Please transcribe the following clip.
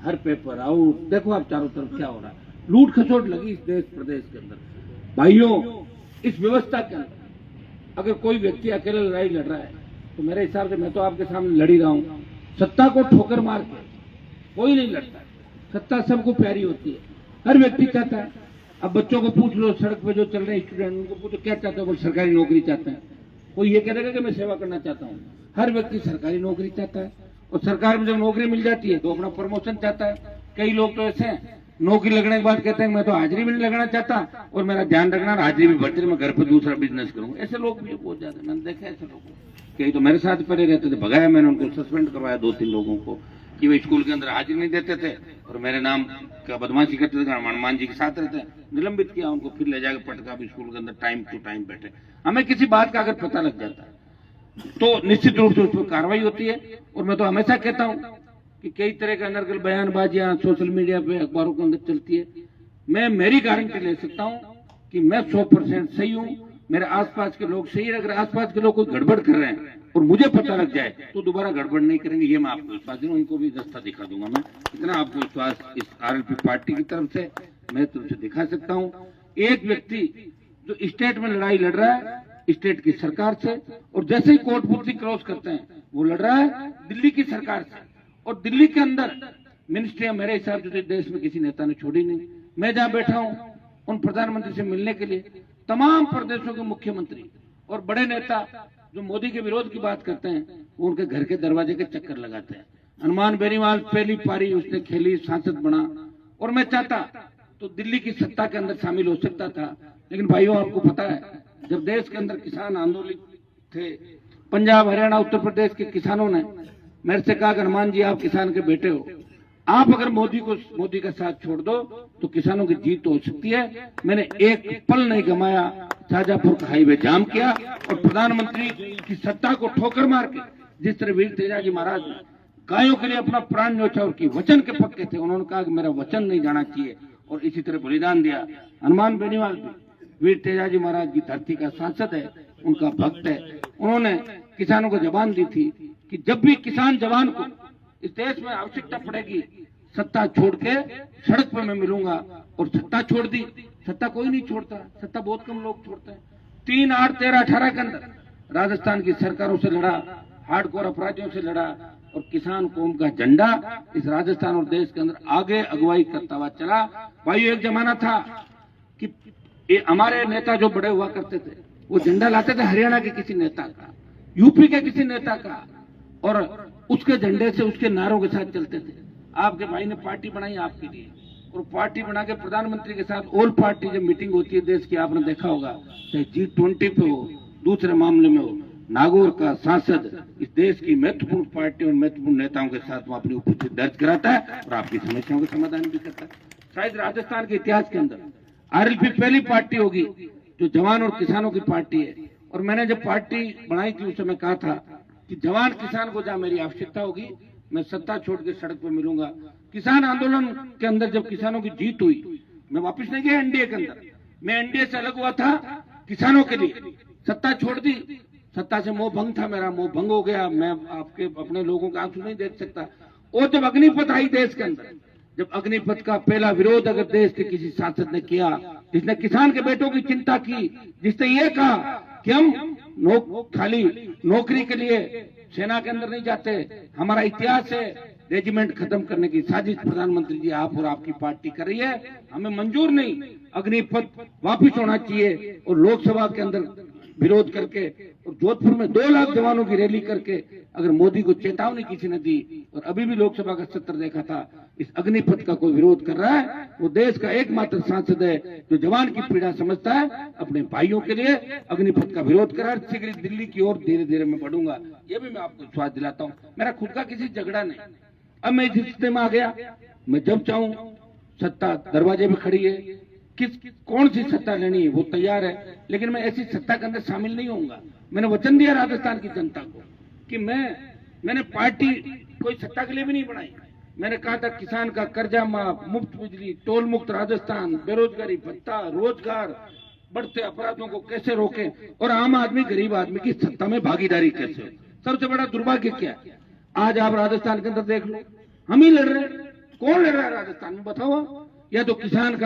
हर paper out, देखो आप चारों तरफ क्या हो रहा है, लूट खसोट लगी इस देश प्रदेश के अंदर। भाइयों, इस व्यवस्था के अंदर अगर कोई व्यक्ति अकेला लड़ाई लड़ रहा है तो मेरे हिसाब से, मैं तो आपके सामने लड़ ही रहा हूं, सत्ता को ठोकर मार के कोई नहीं लड़ता। सत्ता सबको प्यारी होती है, हर व्यक्ति चाहता है। अब बच्चों को पूछ लो, सड़क पे जो चल रहे हैं स्टूडेंट, उनको पूछो क्या चाहते हो, वो सरकारी नौकरी चाहते हैं। कोई ये कह देगा कि मैं सेवा करना चाहता हूँ। हर व्यक्ति सरकारी नौकरी चाहता है, और सरकार में जब नौकरी मिल जाती है तो अपना प्रमोशन चाहता है। कई लोग तो ऐसे हैं, नौकरी लगने के बाद कहते हैं मैं तो हाजिरी भी नहीं लगाना चाहता, और मेरा ध्यान रखना हाजिरी भी भरती, मैं घर पर दूसरा बिजनेस करूँ। ऐसे लोग भी बहुत ज्यादा मैंने देखा है। ऐसे लोग कई तो मेरे साथ पड़े रहते थे, भगाया मैंने उनको, सस्पेंड करवाया 2-3 लोगों को कि वे स्कूल के अंदर हाजिर नहीं देते थे और मेरे नाम का बदमाशी करते थे, हनुमान जी के साथ रहते, निलंबित किया उनको, फिर ले जाकर पटका भी स्कूल के अंदर, टाइम टू टाइम बैठे। हमें किसी बात का अगर पता लग जाता है तो निश्चित रूप से उस पर कार्रवाई होती है। और मैं तो हमेशा कहता हूं कि कई तरह के अनर्गल बयानबाजियां सोशल मीडिया पे, अखबारों के अंदर चलती है। मैं मेरी गारंटी ले सकता हूं कि मैं 100% सही हूं, मेरे आसपास के लोग सही है। अगर आसपास के लोग कोई गड़बड़ कर रहे हैं और मुझे पता लग जाए तो दोबारा गड़बड़ नहीं करेंगे, ये मैं आपको विश्वास दूंगा। उनको भी रास्ता दिखा दूंगा मैं, इतना आपको विश्वास इस आरएलपी पार्टी की तरफ से मैं तुमसे दिखा सकता हूं। एक व्यक्ति जो स्टेट में लड़ाई लड़ रहा है स्टेट की सरकार से, और जैसे ही कोर्ट पुलिस क्रॉस करते हैं वो लड़ रहा है दिल्ली की सरकार से। और दिल्ली के अंदर मिनिस्ट्रियां मेरे हिसाब से देश में किसी नेता ने छोड़ी नहीं। मैं जहां बैठा हूं उन प्रधानमंत्री से मिलने के लिए तमाम प्रदेशों के मुख्यमंत्री और बड़े नेता जो मोदी के विरोध की बात करते हैं वो उनके घर के दरवाजे के चक्कर लगाते हैं। हनुमान बेनीवाल पहली पारी उसने खेली, सांसद बना, और मैं चाहता तो दिल्ली की सत्ता के अंदर शामिल हो सकता था। लेकिन भाइयों, आपको पता है जब देश के अंदर किसान आंदोलित थे, पंजाब, हरियाणा, उत्तर प्रदेश के किसानों ने मेरे से कहा कि हनुमान जी आप किसान के बेटे हो, आप अगर मोदी का साथ छोड़ दो तो किसानों की जीत हो सकती है। मैंने एक पल नहीं गमाया, शाहजहांपुर का हाईवे जाम किया और प्रधानमंत्री की सत्ता को ठोकर मार के, जिस तरह वीर तेजाजी महाराज ने गायों के लिए अपना प्राण न्योछावर की, वचन के पक्के थे, उन्होंने कहा कि मेरा वचन नहीं जाना चाहिए और इसी तरह बलिदान दिया। हनुमान बेनीवाल भी वीर तेजाजी महाराज की धरती का सांसद है, उनका भक्त है। उन्होंने किसानों को जबान दी थी कि जब भी किसान जवान को इस देश में आवश्यकता पड़ेगी सत्ता छोड़ के सड़क पर मैं मिलूंगा, और सत्ता छोड़ दी। सत्ता कोई नहीं छोड़ता, सत्ता बहुत कम लोग छोड़ते हैं। 3, 8, 13, 18 के अंदर राजस्थान की सरकारों से लड़ा, हार्डकोर अपराधियों से लड़ा, और किसान कौम का झंडा इस राजस्थान और देश के अंदर आगे अगुवाई करता हुआ चला। भाइयों, एक जमाना था कि हमारे नेता जो बड़े हुआ करते थे वो झंडा लाते थे हरियाणा के किसी नेता का, यूपी के किसी नेता का, और उसके झंडे से, उसके नारों के साथ चलते थे। आपके भाई ने पार्टी बनाई आपके लिए, और पार्टी बना के प्रधानमंत्री के साथ ऑल पार्टी जब मीटिंग होती है देश की, आपने देखा होगा, चाहे G20 पे हो, दूसरे मामले में हो, नागौर का सांसद इस देश की महत्वपूर्ण पार्टी और महत्वपूर्ण नेताओं के साथ वो अपनी उपस्थिति दर्ज कराता है और आपकी समस्याओं का समाधान भी करता है। शायद राजस्थान के इतिहास के अंदर आरएलपी पहली पार्टी होगी जो जवान और किसानों की पार्टी है। और मैंने जब पार्टी बनाई थी उस समय कहा था कि जवान किसान को जहां मेरी आवश्यकता होगी मैं सत्ता छोड़ के सड़क पर मिलूंगा। किसान आंदोलन के अंदर जब किसानों की जीत हुई, मैं वापस नहीं गया एनडीए के अंदर, मैं एनडीए से अलग हुआ था किसानों के लिए, सत्ता छोड़ दी। सत्ता से मोह भंग था, मेरा मोह भंग हो गया, मैं आपके अपने लोगों का आंसू नहीं देख सकता। और जब अग्निपथ आई देश के अंदर, जब अग्निपथ का पहला विरोध अगर देश के किसी सांसद ने किया, जिसने किसान के बेटों की चिंता की, जिसने ये कहा कि हम खाली नौकरी के लिए सेना के अंदर नहीं जाते, हमारा इतिहास है रेजिमेंट खत्म करने की साजिश प्रधानमंत्री जी आप और आपकी पार्टी कर रही है, हमें मंजूर नहीं, अग्निपथ वापिस होना चाहिए। और लोकसभा के अंदर विरोध करके और जोधपुर में 2 लाख जवानों की रैली करके अगर मोदी को चेतावनी किसी ने दी, और अभी भी लोकसभा का सत्र देखा था, इस अग्निपथ का कोई विरोध कर रहा है, वो देश का एकमात्र सांसद है जो जवान की पीड़ा समझता है, अपने भाइयों के लिए अग्निपथ का विरोध कर रहा है। शीघ्र दिल्ली की ओर धीरे धीरे मैं बढ़ूंगा, ये भी मैं आपको विश्वास दिलाता हूँ। मेरा खुद का किसी झगड़ा नहीं, अब मैं इस रिश्ते में आ गया, मैं जब चाहूं सत्ता दरवाजे पे खड़ी है, कौन सी सत्ता लेनी है वो तैयार है, लेकिन मैं ऐसी सत्ता के अंदर शामिल नहीं होऊंगा। मैंने वचन दिया राजस्थान की जनता को कि मैंने पार्टी कोई सत्ता के लिए भी नहीं बनाई। मैंने कहा था किसान का कर्जा माफ, मुफ्त बिजली, टोल मुक्त राजस्थान, बेरोजगारी भत्ता, रोजगार, बढ़ते अपराधों को कैसे रोकें, और आम आदमी गरीब आदमी की सत्ता में भागीदारी कैसे। सबसे बड़ा दुर्भाग्य क्या है, आज आप राजस्थान के अंदर देख लो, हम ही लड़ रहे हैं, कौन लड़ रहा है राजस्थान में बताओ? या तो किसान का